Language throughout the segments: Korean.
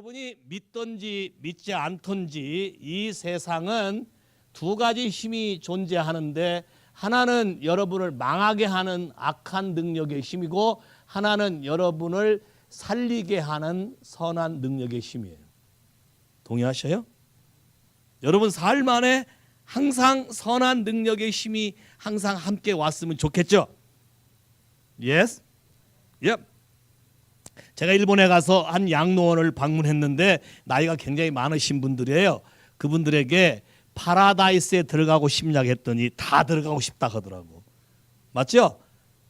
여러분이 믿든지 믿지 않든지 이 세상은 두 가지 힘이 존재하는데, 하나는 여러분을 망하게 하는 악한 능력의 힘이고, 하나는 여러분을 살리게 하는 선한 능력의 힘이에요. 동의하셔요? 여러분 삶 안에 항상 선한 능력의 힘이 항상 함께 왔으면 좋겠죠? Yes? Yep. 제가 일본에 가서 한 양로원을 방문했는데 나이가 굉장히 많으신 분들이에요. 그분들에게 파라다이스에 들어가고 싶냐 했더니 다 들어가고 싶다 하더라고. 맞죠?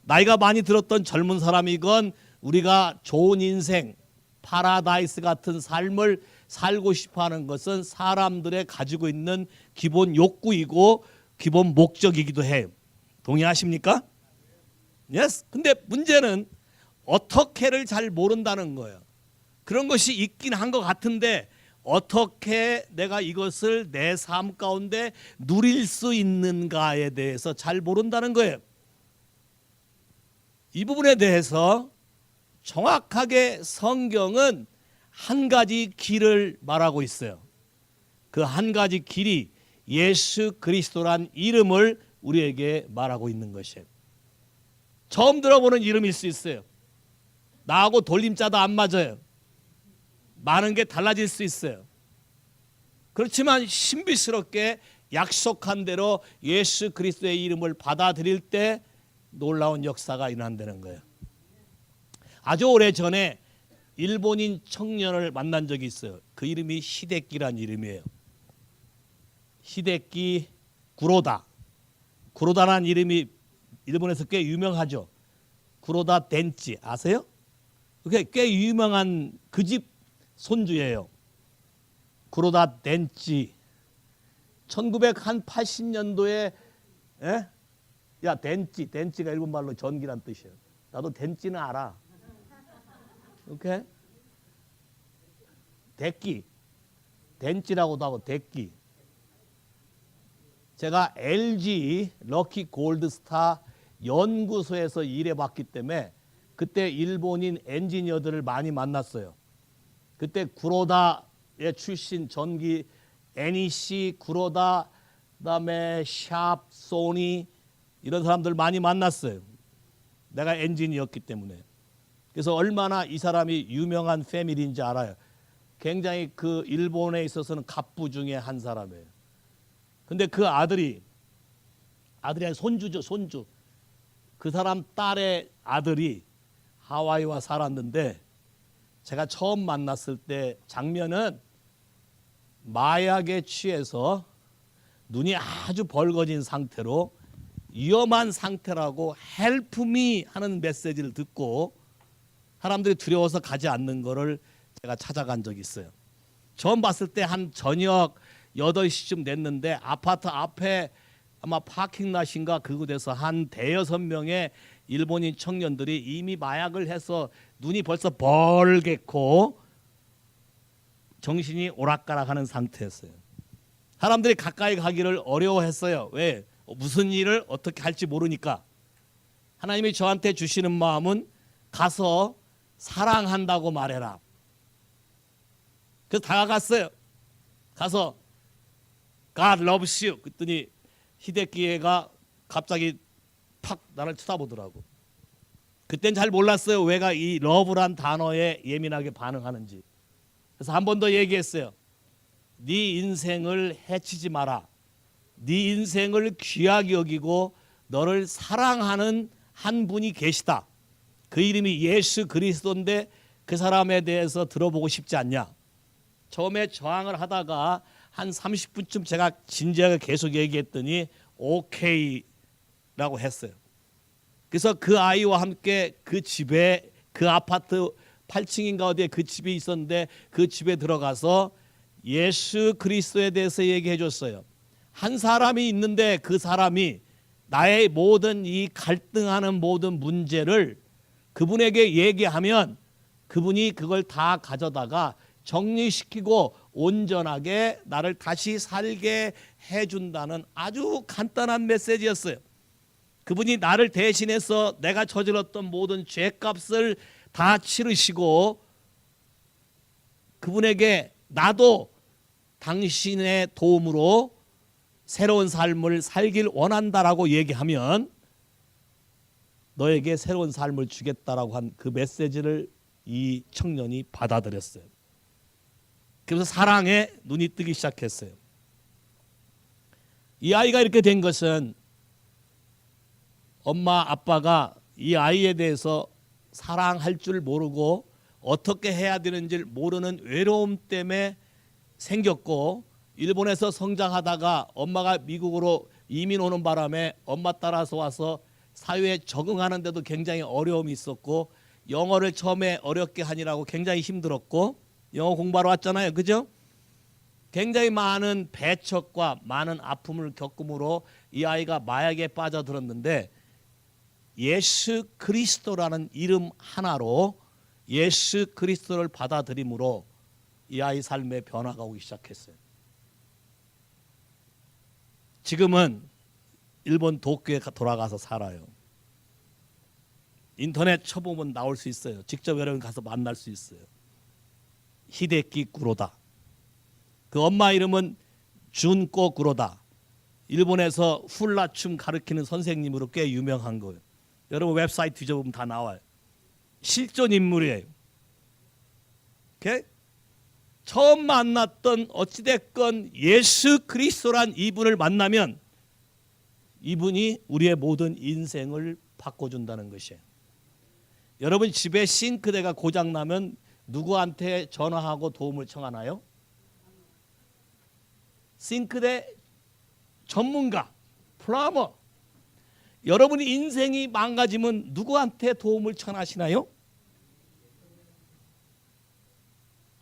나이가 많이 들었던 젊은 사람이건 우리가 좋은 인생, 파라다이스 같은 삶을 살고 싶어하는 것은 사람들의 가지고 있는 기본 욕구이고 기본 목적이기도 해요. 동의하십니까? Yes. 근데 문제는 어떻게를 잘 모른다는 거예요. 그런 것이 있긴 한 것 같은데 어떻게 내가 이것을 내 삶 가운데 누릴 수 있는가에 대해서 잘 모른다는 거예요. 이 부분에 대해서 정확하게 성경은 한 가지 길을 말하고 있어요. 그 한 가지 길이 예수 그리스도란 이름을 우리에게 말하고 있는 것이에요. 처음 들어보는 이름일 수 있어요. 나하고 돌림자도 안 맞아요. 많은 게 달라질 수 있어요. 그렇지만 신비스럽게 약속한 대로 예수 그리스도의 이름을 받아들일 때 놀라운 역사가 일어난다는 거예요. 아주 오래전에 일본인 청년을 만난 적이 있어요. 그 이름이 히데키란 이름이에요. 히데키 구로다. 구로다라는 이름이 일본에서 꽤 유명하죠. 구로다 덴치 아세요? 그게 꽤 유명한 그 집 손주예요. 구로다 덴치. 1980년도에 야 덴치가 일본말로 전기란 뜻이에요. 나도 덴치는 알아. 오케이? 데끼. 덴치라고도 하고 데끼. 제가 LG 럭키 골드스타 연구소에서 일해봤기 때문에 그때 일본인 엔지니어들을 많이 만났어요. 그때 구로다의 출신 전기 NEC, 구로다, 그다음에 샵, 소니 이런 사람들 많이 만났어요. 내가 엔지니어였기 때문에. 그래서 얼마나 이 사람이 유명한 패밀리인지 알아요. 굉장히 그 일본에 있어서는 갑부 중에 한 사람이에요. 근데 그 아들이 아니 손주죠, 손주. 그 사람 딸의 아들이 하와이와 살았는데 제가 처음 만났을 때 장면은 마약에 취해서 눈이 아주 벌거진 상태로 위험한 상태라고 헬프 미 하는 메시지를 듣고 사람들이 두려워서 가지 않는 거를 제가 찾아간 적이 있어요. 처음 봤을 때 한 저녁 8시쯤 됐는데 아파트 앞에 아마 파킹랏인가 그곳에서 한 대여섯 명의 일본인 청년들이 이미 마약을 해서 눈이 벌써 벌겋고 정신이 오락가락하는 상태였어요. 사람들이 가까이 가기를 어려워했어요. 왜? 무슨 일을 어떻게 할지 모르니까. 하나님이 저한테 주시는 마음은 가서 사랑한다고 말해라. 그래서 다가갔어요. 가서 God loves you. 그랬더니 히데키가 갑자기 팍 나를 쳐다보더라고. 그땐 잘 몰랐어요. 왜가 이 러브란 단어에 예민하게 반응하는지. 그래서 한 번 더 얘기했어요. 네 인생을 해치지 마라. 네 인생을 귀하게 여기고 너를 사랑하는 한 분이 계시다. 그 이름이 예수 그리스도인데 그 사람에 대해서 들어보고 싶지 않냐. 처음에 저항을 하다가 한 30분쯤 제가 진지하게 계속 얘기했더니 오케이라고 했어요. 그래서 그 아이와 함께 그 집에 그 아파트 8층인가 어디에 그 집이 있었는데 그 집에 들어가서 예수 그리스도에 대해서 얘기해 줬어요. 한 사람이 있는데 그 사람이 나의 모든 이 갈등하는 모든 문제를 그분에게 얘기하면 그분이 그걸 다 가져다가 정리시키고 온전하게 나를 다시 살게 해준다는 아주 간단한 메시지였어요. 그분이 나를 대신해서 내가 저질렀던 모든 죄값을 다 치르시고 그분에게 나도 당신의 도움으로 새로운 삶을 살길 원한다라고 얘기하면 너에게 새로운 삶을 주겠다라고 한 그 메시지를 이 청년이 받아들였어요. 그래서 사랑에 눈이 뜨기 시작했어요. 이 아이가 이렇게 된 것은 엄마 아빠가 이 아이에 대해서 사랑할 줄 모르고 어떻게 해야 되는지 모르는 외로움 때문에 생겼고, 일본에서 성장하다가 엄마가 미국으로 이민 오는 바람에 엄마 따라서 와서 사회에 적응하는데도 굉장히 어려움이 있었고, 영어를 처음에 어렵게 하느라고 굉장히 힘들었고, 영어 공부하러 왔잖아요. 그죠? 굉장히 많은 배척과 많은 아픔을 겪음으로 이 아이가 마약에 빠져들었는데, 예수 그리스도라는 이름 하나로 예수 그리스도를 받아들임으로 이 아이 삶의 변화가 오기 시작했어요. 지금은 일본 도쿄에 돌아가서 살아요. 인터넷 쳐보면 나올 수 있어요. 직접 여러분 가서 만날 수 있어요. 히데키 구로다. 그 엄마 이름은 준코 구로다. 일본에서 훌라춤 가르치는 선생님으로 꽤 유명한 거예요. 여러분 웹사이트 뒤져보면 다 나와요. 실존 인물이에요. 오케이? 처음 만났던 어찌됐건 예수 그리스도란 이분을 만나면 이분이 우리의 모든 인생을 바꿔준다는 것이에요. 여러분 집에 싱크대가 고장나면 누구한테 전화하고 도움을 청하나요? 싱크대 전문가, 플러머. 여러분이 인생이 망가지면 누구한테 도움을 청하시나요?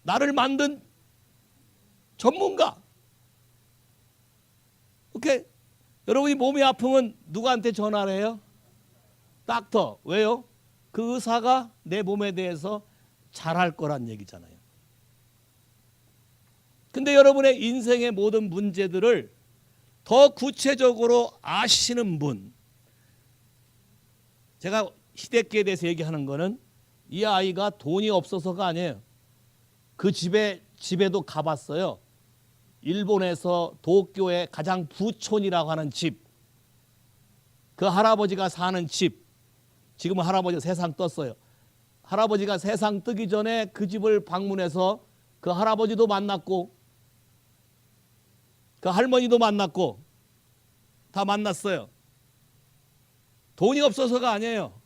나를 만든 전문가. 오케이? 여러분이 몸이 아프면 누구한테 전화를 해요? 닥터. 왜요? 그 의사가 내 몸에 대해서 잘할 거란 얘기잖아요. 근데 여러분의 인생의 모든 문제들을 더 구체적으로 아시는 분, 제가 히데키에 대해서 얘기하는 거는 이 아이가 돈이 없어서가 아니에요. 그 집에도 가봤어요. 일본에서 도쿄의 가장 부촌이라고 하는 집, 그 할아버지가 사는 집, 지금은 할아버지가 세상 떴어요. 할아버지가 세상 뜨기 전에 그 집을 방문해서 그 할아버지도 만났고 그 할머니도 만났고 다 만났어요. 돈이 없어서가 아니에요.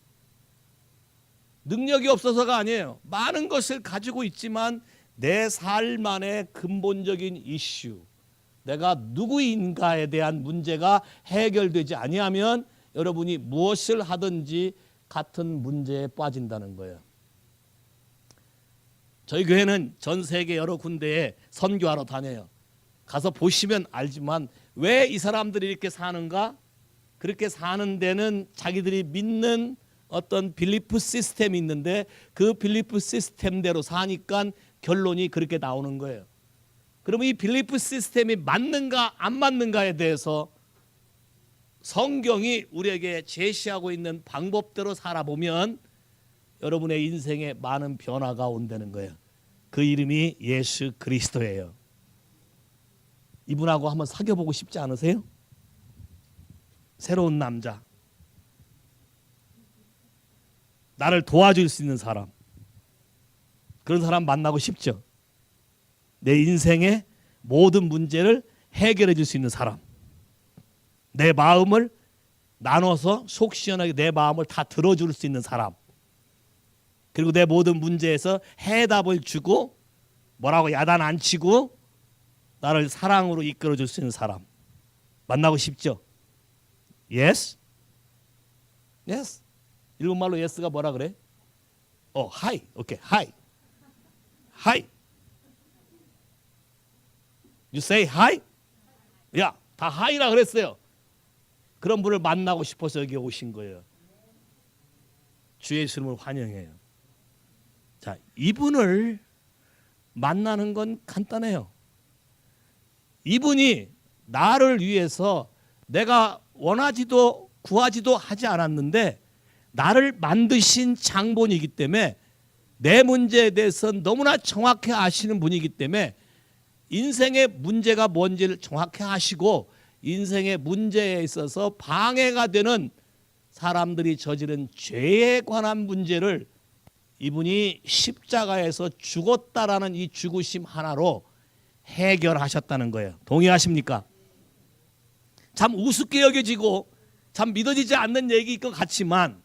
능력이 없어서가 아니에요. 많은 것을 가지고 있지만 내 삶 안의 근본적인 이슈, 내가 누구인가에 대한 문제가 해결되지 아니하면 여러분이 무엇을 하든지 같은 문제에 빠진다는 거예요. 저희 교회는 전 세계 여러 군데에 선교하러 다녀요. 가서 보시면 알지만 왜 이 사람들이 이렇게 사는가? 그렇게 사는 데는 자기들이 믿는 어떤 빌리프 시스템이 있는데 그 빌리프 시스템대로 사니까 결론이 그렇게 나오는 거예요. 그러면 이 빌리프 시스템이 맞는가 안 맞는가에 대해서 성경이 우리에게 제시하고 있는 방법대로 살아보면 여러분의 인생에 많은 변화가 온다는 거예요. 그 이름이 예수 그리스도예요. 이분하고 한번 사귀어보고 싶지 않으세요? 새로운 남자, 나를 도와줄 수 있는 사람, 그런 사람 만나고 싶죠? 내 인생의 모든 문제를 해결해 줄 수 있는 사람, 내 마음을 나눠서 속 시원하게 내 마음을 다 들어줄 수 있는 사람, 그리고 내 모든 문제에서 해답을 주고 뭐라고 야단 안 치고 나를 사랑으로 이끌어 줄 수 있는 사람 만나고 싶죠? Yes? Yes. 일본말로 yes가 뭐라 그래? hi. 오케이. hi. hi. You say hi? 야, 다 hi라 그랬어요. 그런 분을 만나고 싶어서 여기 오신 거예요. 주 예수님을 환영해요. 자, 이분을 만나는 건 간단해요. 이분이 나를 위해서 내가 원하지도 구하지도 하지 않았는데 나를 만드신 장본이기 때문에 내 문제에 대해서 너무나 정확히 아시는 분이기 때문에 인생의 문제가 뭔지를 정확히 아시고 인생의 문제에 있어서 방해가 되는 사람들이 저지른 죄에 관한 문제를 이분이 십자가에서 죽었다라는 이 죽으심 하나로 해결하셨다는 거예요. 동의하십니까? 참 우습게 여겨지고 참 믿어지지 않는 얘기일 것 같지만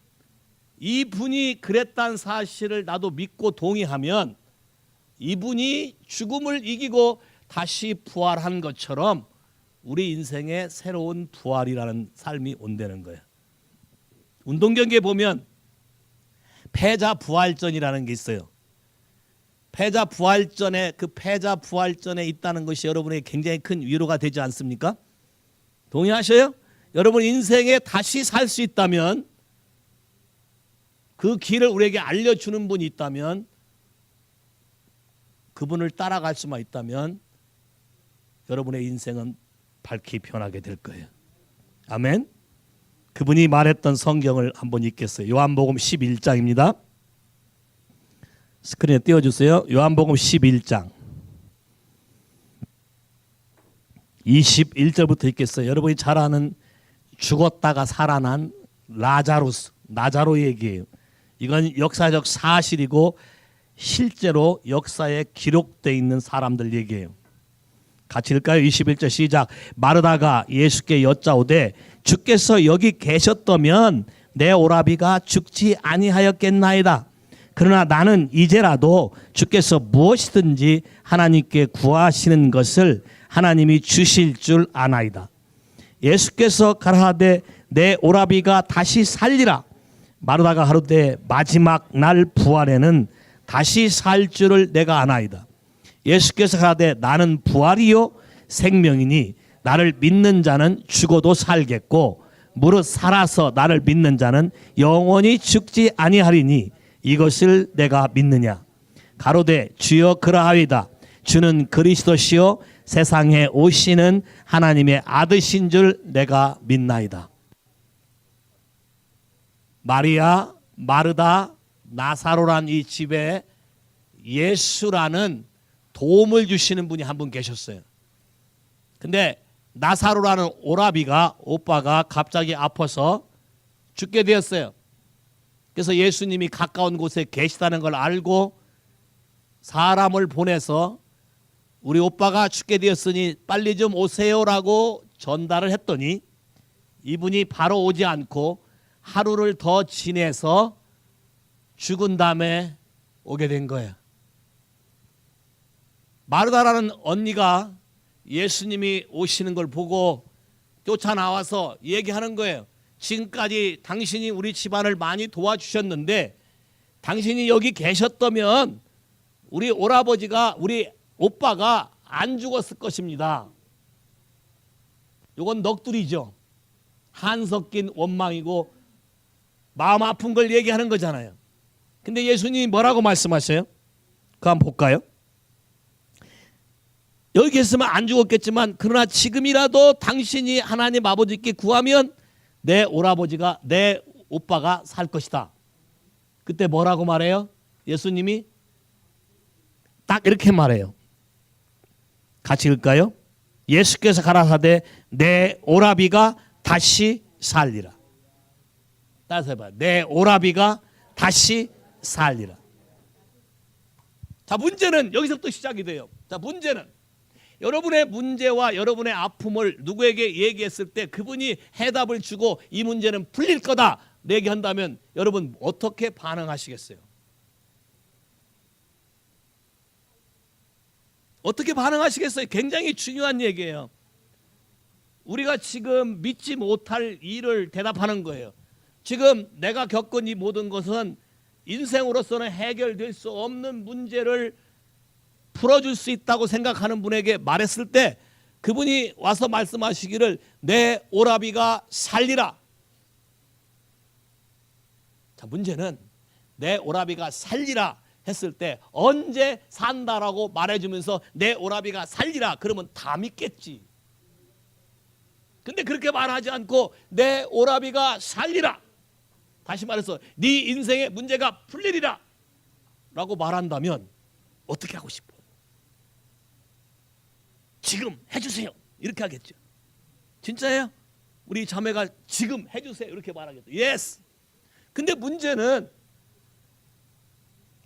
이분이 그랬다는 사실을 나도 믿고 동의하면 이분이 죽음을 이기고 다시 부활한 것처럼 우리 인생에 새로운 부활이라는 삶이 온다는 거예요. 운동경기에 보면 패자부활전이라는 게 있어요. 패자부활전에 그 패자부활전에 있다는 것이 여러분에게 굉장히 큰 위로가 되지 않습니까? 동의하셔요? 여러분 인생에 다시 살 수 있다면 그 길을 우리에게 알려주는 분이 있다면 그분을 따라갈 수만 있다면 여러분의 인생은 밝게 변하게 될 거예요. 아멘. 그분이 말했던 성경을 한번 읽겠어요. 요한복음 11장입니다. 스크린에 띄워주세요. 요한복음 11장 21절부터 읽겠어요. 여러분이 잘 아는 죽었다가 살아난 나자로 얘기예요. 이건 역사적 사실이고 실제로 역사에 기록되어 있는 사람들 얘기예요. 같이 읽을까요? 21절 시작. 마르다가 예수께 여짜오되 주께서 여기 계셨다면 내 오라비가 죽지 아니하였겠나이다. 그러나 나는 이제라도 주께서 무엇이든지 하나님께 구하시는 것을 하나님이 주실 줄 아나이다. 예수께서 가라하되 내 오라비가 다시 살리라. 마르다가 가로되 마지막 날 부활에는 다시 살 줄을 내가 아나이다. 예수께서 가라되 나는 부활이요 생명이니 나를 믿는 자는 죽어도 살겠고 무릇 살아서 나를 믿는 자는 영원히 죽지 아니하리니 이것을 내가 믿느냐. 가로되 주여 그러하이다. 주는 그리스도시요 세상에 오시는 하나님의 아드신 줄 내가 믿나이다. 마리아, 마르다, 나사로란 이 집에 예수라는 도움을 주시는 분이 한 분 계셨어요. 근데 나사로라는 오빠가 갑자기 아파서 죽게 되었어요. 그래서 예수님이 가까운 곳에 계시다는 걸 알고 사람을 보내서 우리 오빠가 죽게 되었으니 빨리 좀 오세요라고 전달을 했더니 이분이 바로 오지 않고 하루를 더 지내서 죽은 다음에 오게 된 거예요. 마르다라는 언니가 예수님이 오시는 걸 보고 쫓아나와서 얘기하는 거예요. 지금까지 당신이 우리 집안을 많이 도와주셨는데 당신이 여기 계셨다면 우리 오라버지가 우리 오빠가 안 죽었을 것입니다. 이건 넋두리죠. 한섞인 원망이고 마음 아픈 걸 얘기하는 거잖아요. 근데 예수님이 뭐라고 말씀하셔요? 그거 한번 볼까요? 여기 계셨으면 안 죽었겠지만 그러나 지금이라도 당신이 하나님 아버지께 구하면 내 오라버지가 내 오빠가 살 것이다. 그때 뭐라고 말해요? 예수님이 딱 이렇게 말해요. 같이 읽을까요? 예수께서 가라사대 내 오라비가 다시 살리라. 따라서 해봐요. 내 오라비가 다시 살리라. 자, 문제는 여기서부터 시작이 돼요. 자, 문제는 여러분의 문제와 여러분의 아픔을 누구에게 얘기했을 때 그분이 해답을 주고 이 문제는 풀릴 거다 얘기한다면 여러분 어떻게 반응하시겠어요? 어떻게 반응하시겠어요? 굉장히 중요한 얘기예요. 우리가 지금 믿지 못할 일을 대답하는 거예요. 지금 내가 겪은 이 모든 것은 인생으로서는 해결될 수 없는 문제를 풀어줄 수 있다고 생각하는 분에게 말했을 때 그분이 와서 말씀하시기를 내 오라비가 살리라. 자, 문제는 내 오라비가 살리라 했을 때 언제 산다라고 말해주면서 내 오라비가 살리라 그러면 다 믿겠지. 근데 그렇게 말하지 않고 내 오라비가 살리라. 다시 말해서 네 인생의 문제가 풀리리라. 라고 말한다면 어떻게 하고 싶어요? 지금 해주세요 이렇게 하겠죠. 진짜예요? 우리 자매가 지금 해주세요 이렇게 말하겠죠. 예스. 근데 문제는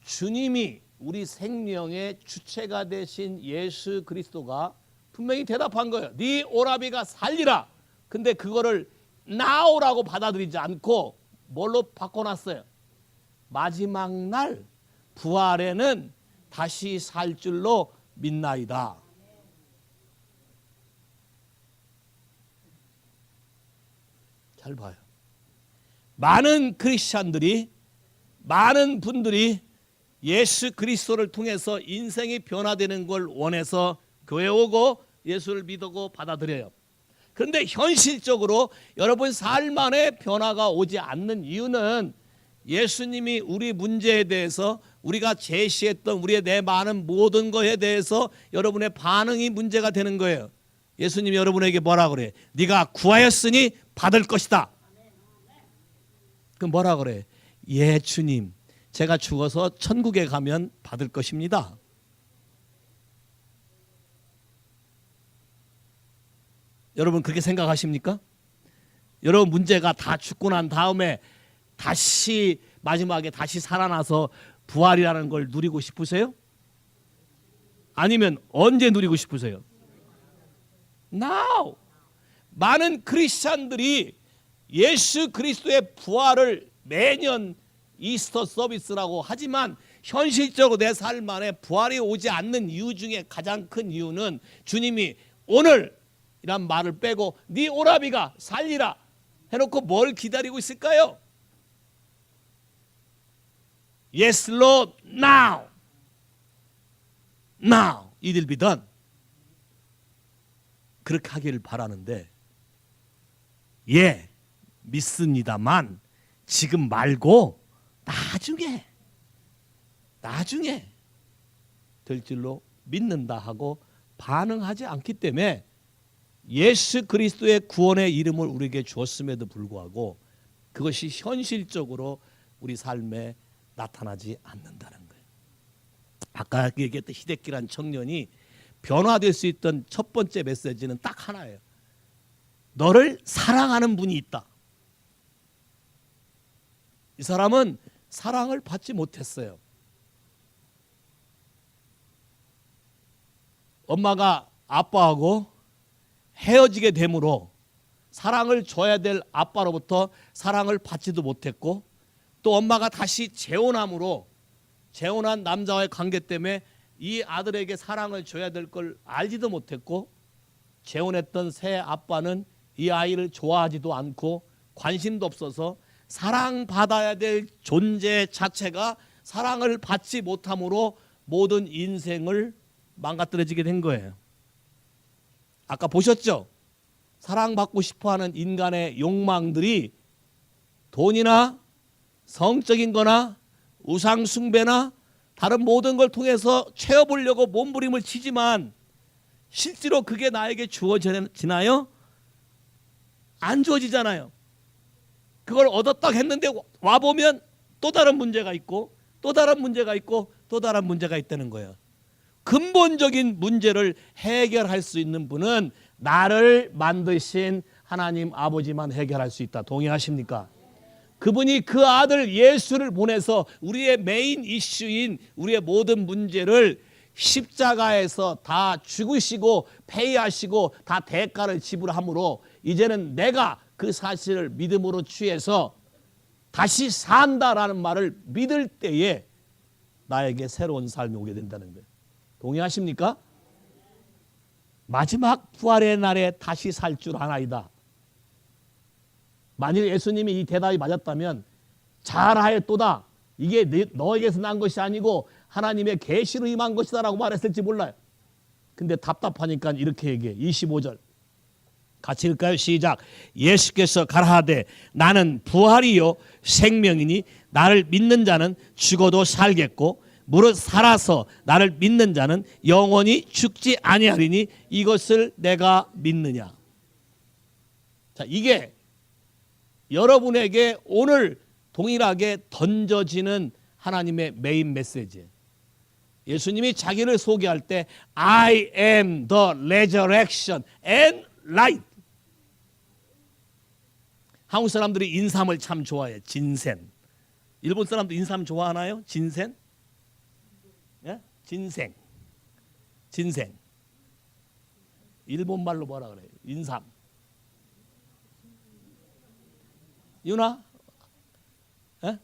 주님이 우리 생명의 주체가 되신 예수 그리스도가 분명히 대답한 거예요. 네 오라비가 살리라. 근데 그거를 now라고 받아들이지 않고 뭘로 바꿔놨어요? 마지막 날 부활에는 다시 살 줄로 믿나이다. 잘 봐요. 많은 크리스찬들이, 많은 분들이 예수 그리스도를 통해서 인생이 변화되는 걸 원해서 교회 오고 예수를 믿고 받아들여요. 그런데 현실적으로 여러분 삶 안에 변화가 오지 않는 이유는 예수님이 우리 문제에 대해서 우리가 제시했던 우리의 내 많은 모든 것에 대해서 여러분의 반응이 문제가 되는 거예요. 예수님이 여러분에게 뭐라 그래? 네가 구하였으니 받을 것이다. 그럼 뭐라 그래? 예 주님, 제가 죽어서 천국에 가면 받을 것입니다. 여러분 그렇게 생각하십니까? 여러분 문제가 다 죽고 난 다음에 다시 마지막에 다시 살아나서 부활이라는 걸 누리고 싶으세요? 아니면 언제 누리고 싶으세요? Now. 많은 크리스찬들이 예수 그리스도의 부활을 매년 이스터 서비스라고 하지만 현실적으로 내 삶 안에 부활이 오지 않는 이유 중에 가장 큰 이유는 주님이 오늘 이란 말을 빼고 네 오라비가 살리라 해놓고 뭘 기다리고 있을까요? Yes Lord, now. Now it will be done. 그렇게 하기를 바라는데 예 믿습니다만 지금 말고 나중에 될 줄로 믿는다 하고 반응하지 않기 때문에 예수 그리스도의 구원의 이름을 우리에게 주었음에도 불구하고 그것이 현실적으로 우리 삶에 나타나지 않는다는 거예요. 아까 얘기했던 히데키란 청년이 변화될 수 있던 첫 번째 메시지는 딱 하나예요. 너를 사랑하는 분이 있다. 이 사람은 사랑을 받지 못했어요. 엄마가 아빠하고 헤어지게 되므로 사랑을 줘야 될 아빠로부터 사랑을 받지도 못했고 또 엄마가 다시 재혼함으로 재혼한 남자와의 관계 때문에 이 아들에게 사랑을 줘야 될 걸 알지도 못했고 재혼했던 새 아빠는 이 아이를 좋아하지도 않고 관심도 없어서 사랑받아야 될 존재 자체가 사랑을 받지 못함으로 모든 인생을 망가뜨려지게 된 거예요. 아까 보셨죠? 사랑받고 싶어하는 인간의 욕망들이 돈이나 성적인 거나 우상 숭배나 다른 모든 걸 통해서 채워보려고 몸부림을 치지만 실제로 그게 나에게 주어지나요? 안 주어지잖아요. 그걸 얻었다 했는데 와보면 또 다른 문제가 있고 또 다른 문제가 있고 또 다른 문제가 있다는 거예요. 근본적인 문제를 해결할 수 있는 분은 나를 만드신 하나님 아버지만 해결할 수 있다. 동의하십니까? 그분이 그 아들 예수를 보내서 우리의 메인 이슈인 우리의 모든 문제를 십자가에서 다 죽으시고 폐의하시고 다 대가를 지불함으로 이제는 내가 그 사실을 믿음으로 취해서 다시 산다라는 말을 믿을 때에 나에게 새로운 삶이 오게 된다는 거예요. 동의하십니까? 마지막 부활의 날에 다시 살 줄 아나이다. 만일 예수님이 이 대답이 맞았다면 잘하였도다. 이게 너에게서 난 것이 아니고 하나님의 계시로 임한 것이다 라고 말했을지 몰라요. 근데 답답하니까 이렇게 얘기해. 25절 같이 읽을까요? 시작. 예수께서 가라하되 나는 부활이요 생명이니 나를 믿는 자는 죽어도 살겠고 무릇 살아서 나를 믿는 자는 영원히 죽지 아니하리니 이것을 내가 믿느냐. 자, 이게 여러분에게 오늘 동일하게 던져지는 하나님의 메인 메시지예요. 예수님이 자기를 소개할 때 I am the resurrection and life. 한국 사람들이 인삼을 참 좋아해. 진센. 일본 사람도 인삼 좋아하나요? 진센? 예? 진생. 진생. 일본 말로 뭐라 그래요? 인삼. 유나? 예?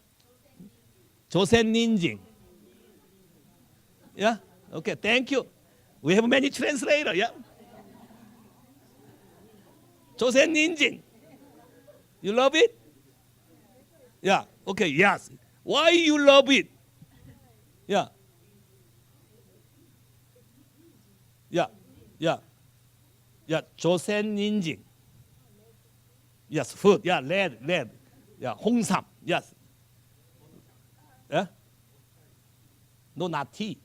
조센 닌징. Yeah? Okay, thank you. We have many translators. Yeah? 조센 닌징. You love it? Yeah. Okay, yes. Why you love it? Yeah. Yeah. Yeah. Yeah, 조센 닌징. Yes, food. Yeah, red. Yeah, 홍삼. Yes. Yeah? No, not tea.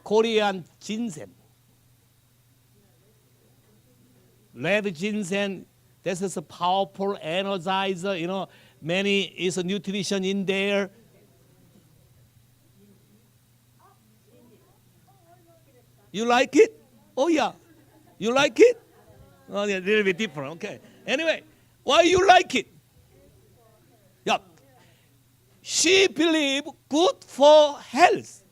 Korean ginseng. Red ginseng, this is a powerful energizer, you know, many is a nutrition in there. You like it? Oh yeah. You like it? Oh, yeah, a little bit different. Okay. Anyway, why you like it? Yeah. She believe good for health.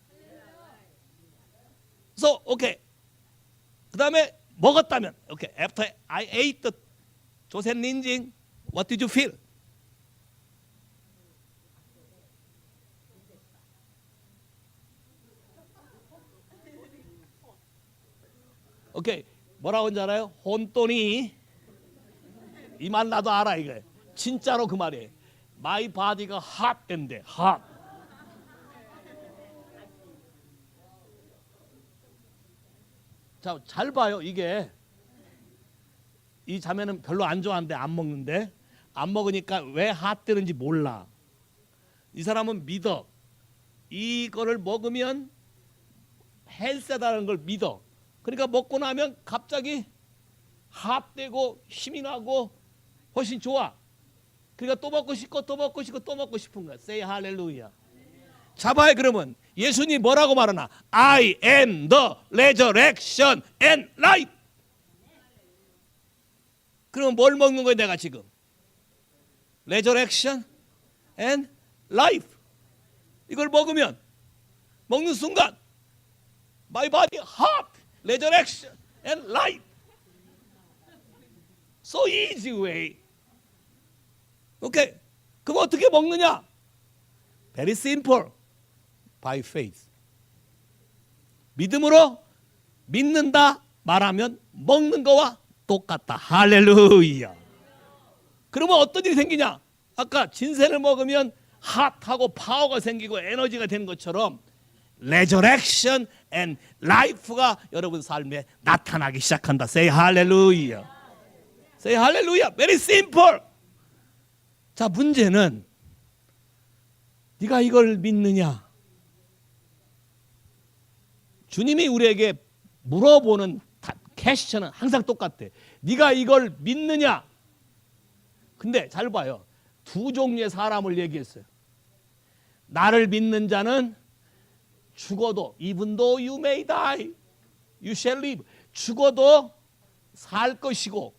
So, okay. 그 다음에 먹었다면, okay. After I ate the 조센 닌징, what did you feel? 오케이. 뭐라고 하는지 알아요? 혼돈이 이 말 나도 알아 이거. 진짜로 그 말이에요. My body가 hot 된대. hot. 자, 잘 봐요. 이게 이 자매는 별로 안 좋아하는데 안 먹는데 안 먹으니까 왜 hot 되는지 몰라. 이 사람은 믿어. 이거를 먹으면 헬스다라는 걸 믿어. 그러니까 먹고 나면 갑자기 합되고 힘이 나고 훨씬 좋아. 그러니까 또 먹고 싶고 또 먹고 싶고 또 먹고 싶은 거야. Say 할렐루야. 자봐요. 그러면 예수님 뭐라고 말하나? I am the resurrection and life. 그럼 뭘 먹는 거야 내가 지금? resurrection and life. 이걸 먹으면 먹는 순간 my body hot. resurrection and life. So easy way. 오케이. 그럼 어떻게 먹느냐? Very simple. By faith. 믿음으로 믿는다 말하면 먹는 거와 똑같다. 할렐루야. 그러면 어떤 일이 생기냐? 아까 진세를 먹으면 핫하고 파워가 생기고 에너지가 되는 것처럼 resurrection and life가 여러분 삶에 나타나기 시작한다. Say hallelujah. Say hallelujah. Very simple. 자, 문제는 네가 이걸 믿느냐? 주님이 우리에게 물어보는 퀘스천은 항상 똑같아. 네가 이걸 믿느냐? 근데 잘 봐요. 두 종류의 사람을 얘기했어요. 나를 믿는 자는 죽어도 even though you may die, you shall live. 죽어도 살 것이고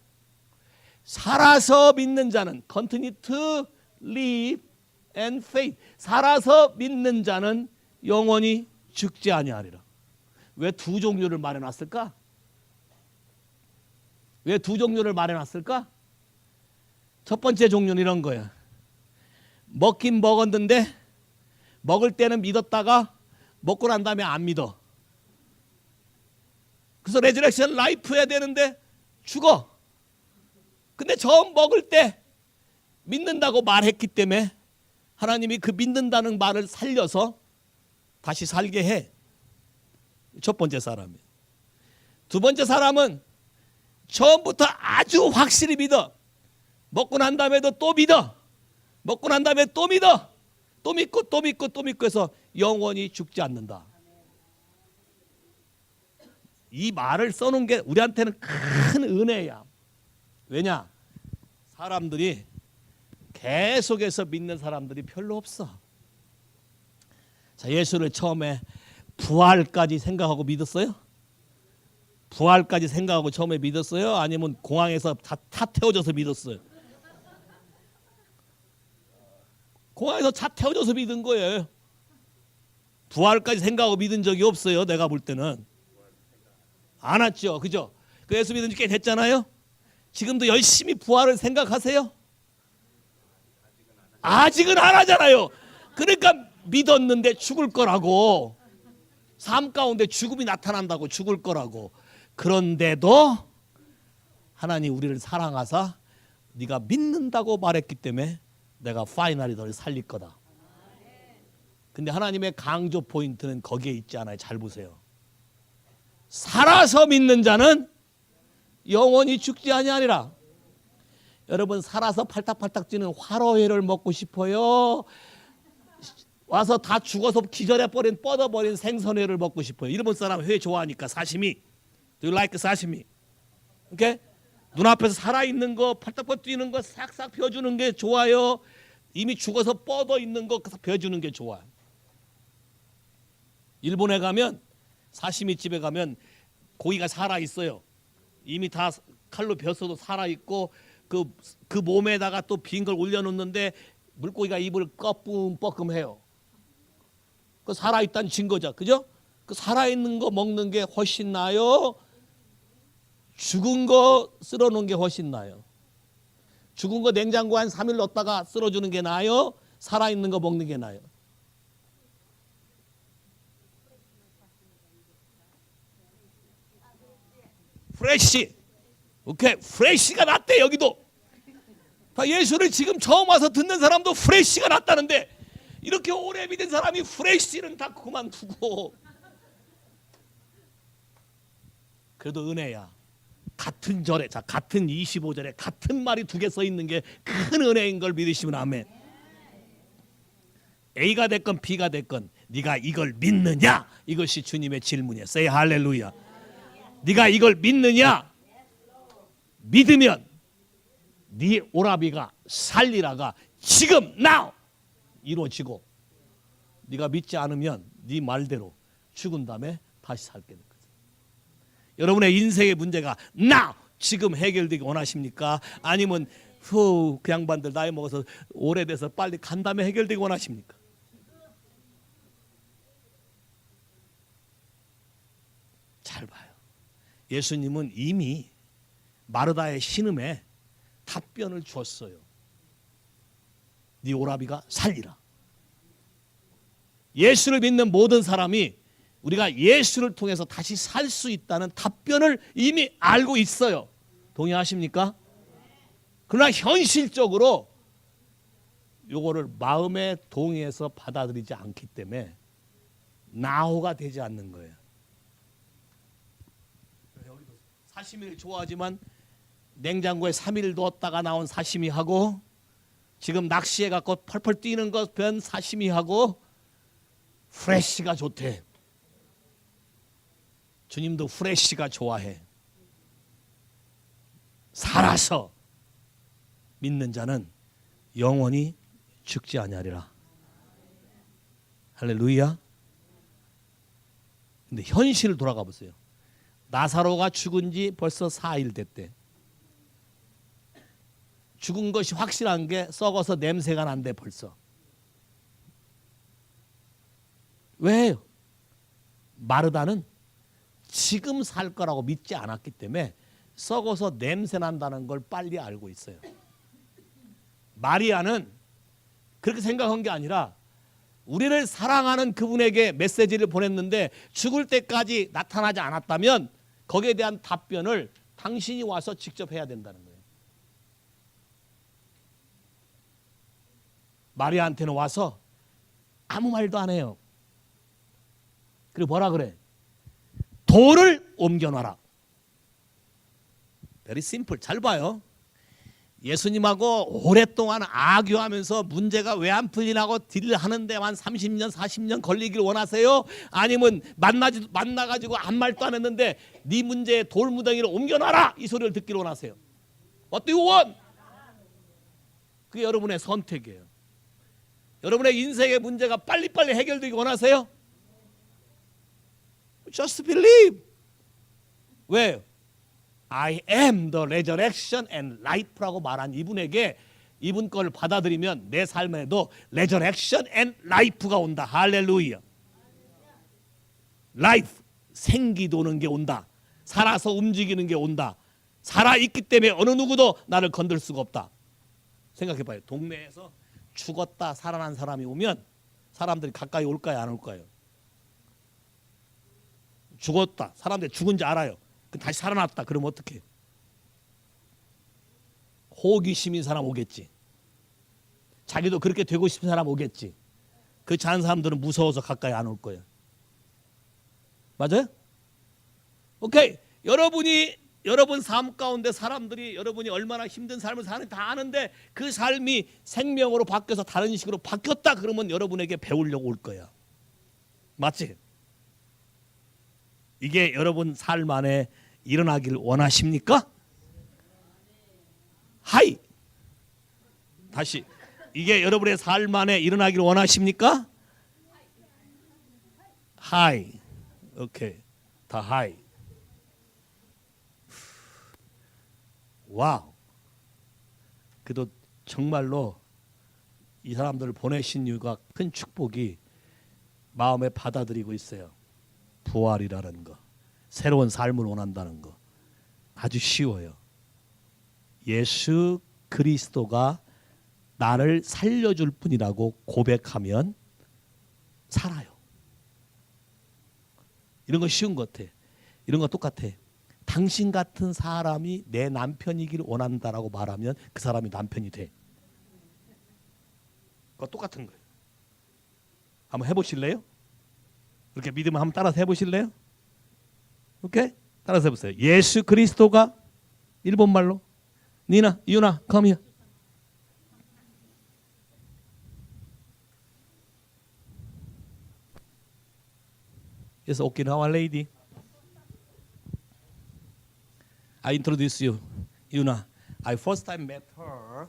살아서 믿는 자는 continue to live and faith. 살아서 믿는 자는 영원히 죽지 아니하리라. 왜 두 종류를 말해놨을까? 왜 두 종류를 말해놨을까? 첫 번째 종류는 이런 거야. 먹긴 먹었는데 먹을 때는 믿었다가 먹고 난 다음에 안 믿어. 그래서 레저렉션 라이프 해야 되는데 죽어. 근데 처음 먹을 때 믿는다고 말했기 때문에 하나님이 그 믿는다는 말을 살려서 다시 살게 해. 첫 번째 사람이에요. 두 번째 사람은 처음부터 아주 확실히 믿어. 먹고 난 다음에도 또 믿어. 먹고 난 다음에 또 믿어. 또 믿고 또 믿고 또 믿고 해서 영원히 죽지 않는다. 이 말을 써놓은 게 우리한테는 큰 은혜야. 왜냐? 사람들이 계속해서 믿는 사람들이 별로 없어. 자, 예수를 처음에 부활까지 생각하고 믿었어요? 부활까지 생각하고 처음에 믿었어요? 아니면 공항에서 차 태워줘서 믿었어요? 공항에서 차 태워줘서 믿은 거예요. 부활까지 생각하고 믿은 적이 없어요. 내가 볼 때는 안 왔죠. 그죠? 그 예수 믿은 지 꽤 됐잖아요. 지금도 열심히 부활을 생각하세요? 아직은 안 하잖아요. 그러니까 믿었는데 죽을 거라고, 삶 가운데 죽음이 나타난다고, 죽을 거라고. 그런데도 하나님 우리를 사랑하사 네가 믿는다고 말했기 때문에 내가 파이널리 너를 살릴 거다. 근데 하나님의 강조 포인트는 거기에 있지 않아요. 잘 보세요. 살아서 믿는 자는 영원히 죽지 아니하리라. 여러분, 살아서 팔딱팔딱 뛰는 화로회를 먹고 싶어요? 와서 다 죽어서 기절해버린, 뻗어버린 생선회를 먹고 싶어요? 일본 사람 회 좋아하니까. 사시미. Do you like 사시미? 오케이? 눈앞에서 살아있는 거, 팔딱팔딱 뛰는 거 싹싹 펴주는 게 좋아요? 이미 죽어서 뻗어 있는 거 펴주는 게 좋아요? 일본에 가면, 사시미 집에 가면 고기가 살아있어요. 이미 다 칼로 벼서도 살아있고 그 몸에다가 또 빈 걸 올려놓는데 물고기가 입을 꺼끔뻐끔해요. 그 살아있다는 증거죠. 그죠? 그 살아있는 거 먹는 게 훨씬 나아요? 죽은 거 쓸어놓은 게 훨씬 나아요? 죽은 거 냉장고에 한 3일 넣었다가 쓸어주는 게 나아요? 살아있는 거 먹는 게 나아요? 프레쉬. 오케이. 프레쉬가 낫대. 여기도 예수를 지금 처음 와서 듣는 사람도 프레쉬가 낫다는데, 이렇게 오래 믿은 사람이 프레쉬는 다 그만두고. 그래도 은혜야. 같은 절에, 자, 같은 25절에 같은 말이 두 개 써 있는 게 큰 은혜인 걸 믿으시면 아멘. A가 됐건 B가 됐건 네가 이걸 믿느냐? 이것이 주님의 질문이에요. Say 할렐루야. 네가 이걸 믿느냐? 믿으면 네 오라비가 살리라가 지금 now 이루어지고, 네가 믿지 않으면 네 말대로 죽은 다음에 다시 살게 될 거죠. 여러분의 인생의 문제가 now 지금 해결되기 원하십니까? 아니면 그 양반들 나이 먹어서 오래돼서 빨리 간 다음에 해결되기 원하십니까? 잘 봐요. 예수님은 이미 마르다의 신음에 답변을 줬어요. 네 오라비가 살리라. 예수를 믿는 모든 사람이 우리가 예수를 통해서 다시 살 수 있다는 답변을 이미 알고 있어요. 동의하십니까? 그러나 현실적으로 요거를 마음에 동의해서 받아들이지 않기 때문에 나호가 되지 않는 거예요. 사시미를 좋아하지만 냉장고에 3일 뒀다가 나온 사시미하고, 지금 낚시해 갖고 펄펄 뛰는 것 변 사시미하고 프레쉬가 좋대. 주님도 프레쉬가 좋아해. 살아서 믿는 자는 영원히 죽지 아니하리라. 할렐루야. 근데 현실을 돌아가 보세요. 나사로가 죽은 지 벌써 4일 됐대. 죽은 것이 확실한 게 썩어서 냄새가 난대 벌써. 왜요? 마르다는 지금 살 거라고 믿지 않았기 때문에 썩어서 냄새 난다는 걸 빨리 알고 있어요. 마리아는 그렇게 생각한 게 아니라 우리를 사랑하는 그분에게 메시지를 보냈는데 죽을 때까지 나타나지 않았다면 거기에 대한 답변을 당신이 와서 직접 해야 된다는 거예요. 마리아한테는 와서 아무 말도 안 해요. 그리고 뭐라 그래? 돌을 옮겨놔라. Very simple. 잘 봐요. 예수님하고 오랫동안 아교하면서 문제가 왜 안 풀리나고 딜을 하는데 한 30년 40년 걸리길 원하세요? 아니면 만나가지고 아무 말도 안 했는데 네 문제에 돌무더기를 옮겨놔라, 이 소리를 듣기를 원하세요? What do you want? 그게 여러분의 선택이에요. 여러분의 인생의 문제가 빨리빨리 해결되기 원하세요? Just believe. 왜? I am the resurrection and life라고 말한 이분에게 이분 걸 받아들이면 내 삶에도 resurrection and life가 온다. 할렐루야. life, 생기 도는 게 온다. 살아서 움직이는 게 온다. 살아있기 때문에 어느 누구도 나를 건들 수가 없다. 생각해봐요. 동네에서 죽었다 살아난 사람이 오면 사람들이 가까이 올까요? 안 올까요? 죽었다. 사람들이 죽은지 알아요. 다시 살아났다. 그러면 어떡해? 호기심인 사람 오겠지. 자기도 그렇게 되고 싶은 사람 오겠지. 그렇지 않은 사람들은 무서워서 가까이 안 올 거예요. 맞아요? 오케이. 여러분 삶 가운데 사람들이 여러분이 얼마나 힘든 삶을 사는지 다 아는데 그 삶이 생명으로 바뀌어서 다른 식으로 바뀌었다 그러면 여러분에게 배우려고 올 거야. 맞지? 이게 여러분 삶 안에 일어나길 원하십니까? 하이. 다시. 이게 여러분의 삶 안에 일어나길 원하십니까? 하이. 오케이. 다 하이. 와우. 그래도 정말로 이 사람들을 보내신 이유가 큰 축복이 마음에 받아들이고 있어요. 부활이라는 거, 새로운 삶을 원한다는 거 아주 쉬워요. 예수 그리스도가 나를 살려줄 뿐이라고 고백하면 살아요. 이런 거 쉬운 것 같아. 이런 거 똑같아. 당신 같은 사람이 내 남편이길 원한다라고 말하면 그 사람이 남편이 돼. 그거 똑같은 거예요. 한번 해보실래요? 그렇게 믿으면 한번 따라서 해보실래요? 오케이? 따라서 해보세요. 예수 그리스도가 일본말로 니나, 유나, come here. Yes, Okinawa lady. I introduce you, Yuna. I first time met her.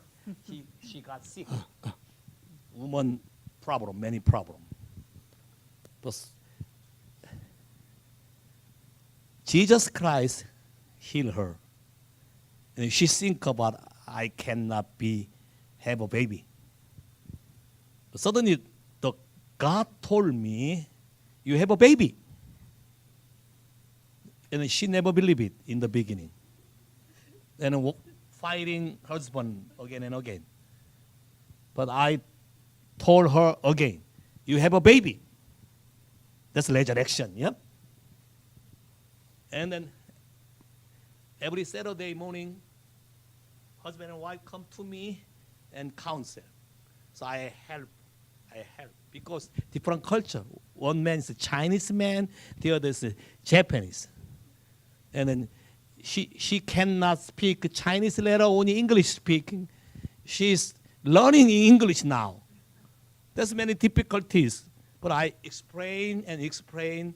She got sick. Woman problem, many problem. But Jesus Christ healed her, and she think about I cannot have a baby. But suddenly, the God told me, you have a baby. And she never believed it in the beginning. And fighting husband again and again. But I told her again, you have a baby. That's resurrection, yeah? And then every Saturday morning, husband and wife come to me and counsel. So I help. Because different culture. One man is a Chinese man, the other is a Japanese. And then she cannot speak Chinese letter, only English speaking. She's learning English now. There's many difficulties. But I explain.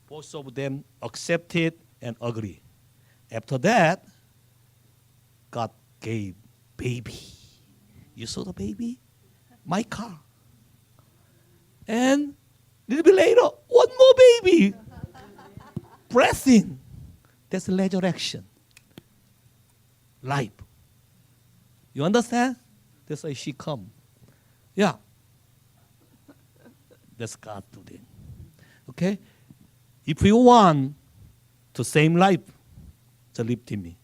Both of them accepted and agree. After that, God gave baby. You saw the baby? My car. And a little bit later, one more baby. Blessing. That's resurrection. Life. You understand? That's why she come. Yeah. That's God doing. Okay? If you want to same life, just lift me.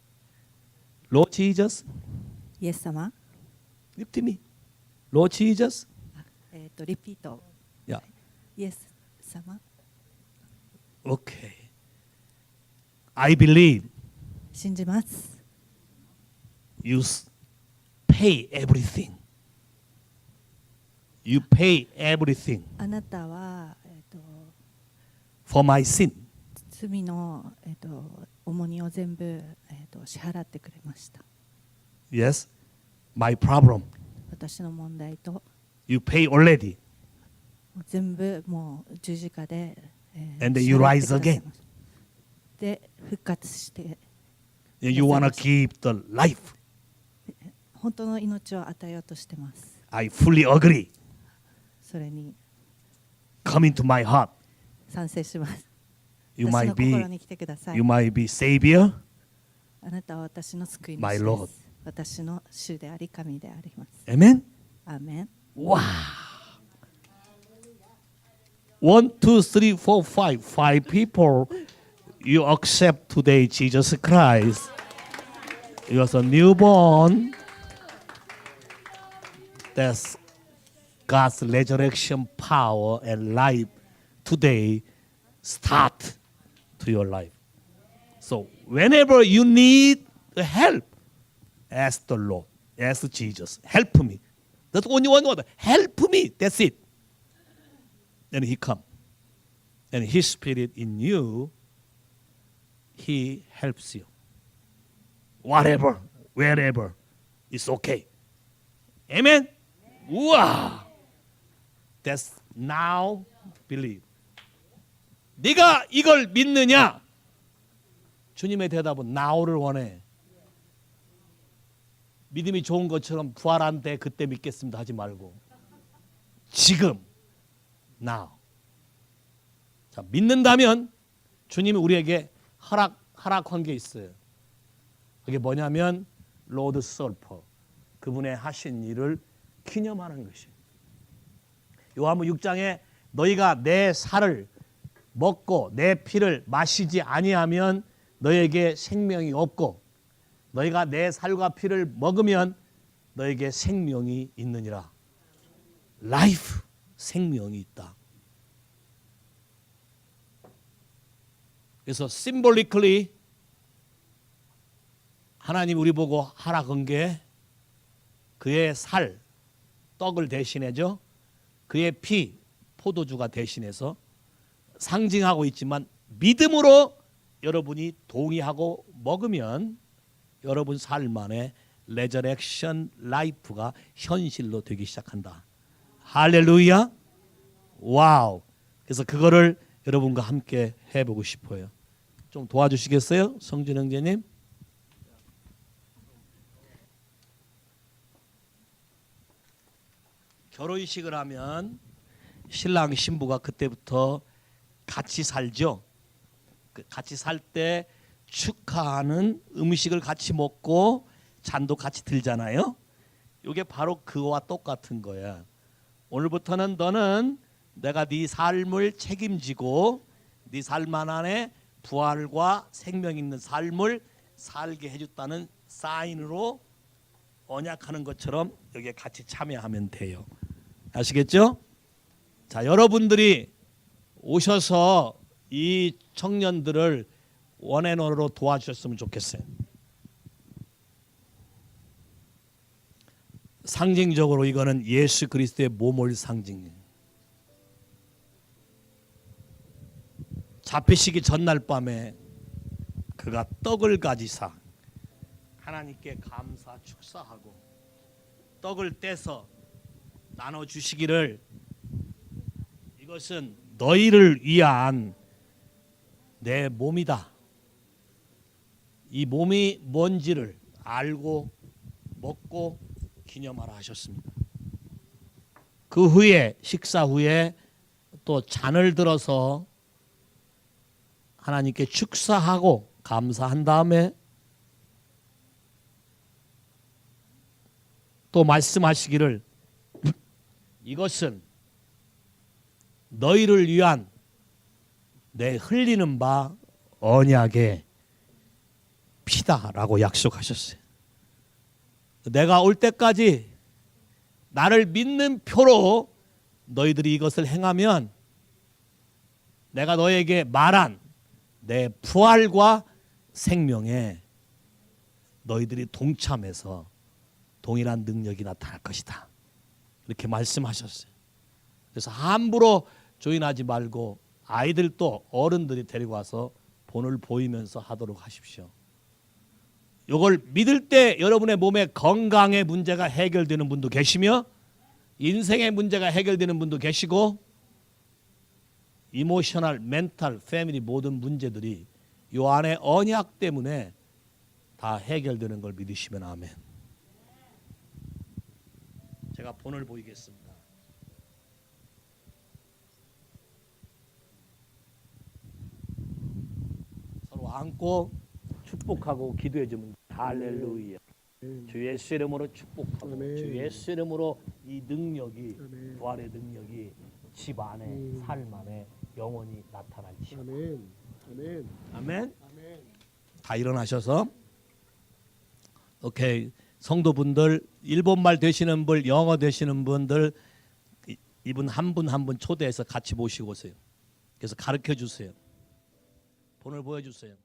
Lord Jesus. イエス様、Lift me. Lord Jesus. リピート。 Yeah. イエス様、 Okay. I believe 信じます。 you pay everything. You pay everything あなたは、for my sin. 罪の、重荷を全部、支払ってくれました。 Yes. My problem. 私の問題と You pay already. 全部もう十字架で、And then 支 you 払って rise ください again. ました。で復活して You want to keep the life. 本当の命を与えようとしてます。 I fully agree. それに Come into my heart. 賛成します。 You 私 might の be 心に来てください。 you might be Savior, あなたは私の救い主 my で Lord. す。私の主であり神であります。 Amen. アーメン。 Wow. 1, 2, 3, 4, 5. 5 people you accept today Jesus Christ. You are a newborn. That's God's resurrection power and life today start to your life. So whenever you need help, ask the Lord, ask Jesus, help me. That's only one word, help me. That's it. And He come. And His Spirit in you, He helps you. Whatever, wherever, it's okay. Amen? Wow. That's now believe. 네가 이걸 믿느냐? 주님의 대답은 now를 원해. 믿음이 좋은 것처럼 부활한 때 그때 믿겠습니다 하지 말고 지금 now. 자, 믿는다면 주님이 우리에게 허락한 게 있어요. 그게 뭐냐면 로드 서퍼, 그분의 하신 일을 기념하는 것이에요. 요한복음 6장에 너희가 내 살을 먹고 내 피를 마시지 아니하면 너에게 생명이 없고 너희가 내 살과 피를 먹으면 너에게 생명이 있느니라. 라이프, 생명이 있다. 그래서 symbolically 하나님 우리 보고 허락한 게 그의 살, 떡을 대신해죠. 그의 피, 포도주가 대신해서 상징하고 있지만 믿음으로 여러분이 동의하고 먹으면 여러분 삶 안에 레저렉션 라이프가 현실로 되기 시작한다. 할렐루야. 와우. 그래서 그거를 여러분과 함께 해보고 싶어요. 좀 도와주시겠어요? 성준 형제님. 결혼식을 하면 신랑 신부가 그때부터 같이 살죠. 같이 살 때 축하하는 음식을 같이 먹고 잔도 같이 들잖아요. 이게 바로 그와 똑같은 거야. 오늘부터는 너는 내가 네 삶을 책임지고 네 삶 안에 부활과 생명 있는 삶을 살게 해줬다는 사인으로 언약하는 것처럼 여기에 같이 참여하면 돼요. 아시겠죠? 자, 여러분들이 오셔서 이 청년들을 원앤원으로 도와주셨으면 좋겠어요. 상징적으로 이거는 예수 그리스도의 몸을 상징해요. 잡히시기 전날 밤에 그가 떡을 가지사 하나님께 감사 축사하고 떡을 떼서 나눠주시기를 이것은 너희를 위한 내 몸이다. 이 몸이 뭔지를 알고 먹고 기념하라 하셨습니다. 그 후에 식사 후에 또 잔을 들어서 하나님께 축사하고 감사한 다음에 또 말씀하시기를 이것은 너희를 위한 내 흘리는 바 언약의 피다라고 약속하셨어요. 내가 올 때까지 나를 믿는 표로 너희들이 이것을 행하면 내가 너에게 말한 내 부활과 생명에 너희들이 동참해서 동일한 능력이 나타날 것이다. 이렇게 말씀하셨어요. 그래서 함부로 조인하지 말고 아이들도 어른들이 데리고 와서 본을 보이면서 하도록 하십시오. 이걸 믿을 때 여러분의 몸의 건강의 문제가 해결되는 분도 계시며 인생의 문제가 해결되는 분도 계시고 이모셔널, 멘탈, 패밀리 모든 문제들이 이 안에 언약 때문에 다 해결되는 걸 믿으시면 아멘. 제가 본을 보이겠습니다. 또 안고 축복하고 기도해 주면 할렐루야. 주 예수 이름으로 축복하고 아멘. 주 예수 이름으로 이 능력이 아멘. 부활의 능력이 집 안에 삶 안에 영원히 나타날지어다. 아멘. 아멘. 아멘. 아멘. 다 일어나셔서 오케이. 성도분들 일본말 되시는 분, 영어 되시는 분들 이분 한 분 한 분 초대해서 같이 모시고 오세요. 그래서 가르쳐 주세요. 본을 보여 주세요.